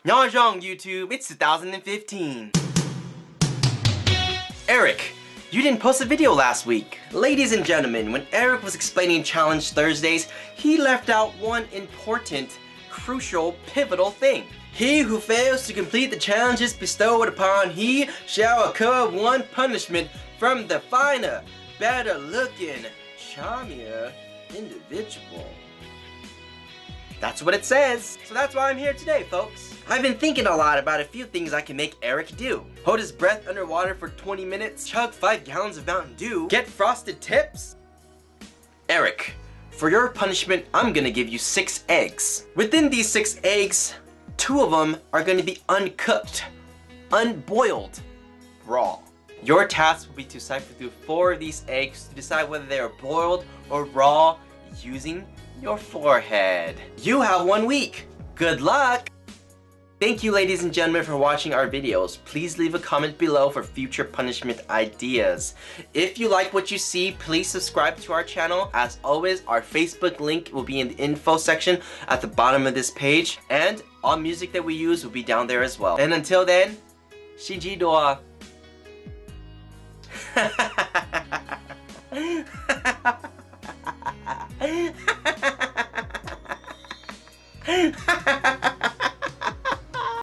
Yooj YouTube, it's 2015. Eric, you didn't post a video last week. Ladies and gentlemen, when Eric was explaining Challenge Thursdays, he left out one important, crucial, pivotal thing. He who fails to complete the challenges bestowed upon he shall incur one punishment from the finer, better looking, charmier individual. That's what it says. So that's why I'm here today, folks. I've been thinking a lot about a few things I can make Eric do. Hold his breath underwater for 20 minutes, chug 5 gallons of Mountain Dew, get frosted tips. Eric, for your punishment, I'm gonna give you 6 eggs. Within these 6 eggs, 2 of them are gonna be uncooked, unboiled, raw. Your task will be to siphon through 4 of these eggs to decide whether they are boiled or raw using your forehead. You have 1 week. Good luck! Thank you, ladies and gentlemen, for watching our videos. Please leave a comment below for future punishment ideas. If you like what you see, please subscribe to our channel. As always, our Facebook link will be in the info section at the bottom of this page, and all music that we use will be down there as well. And until then, Shijidoa.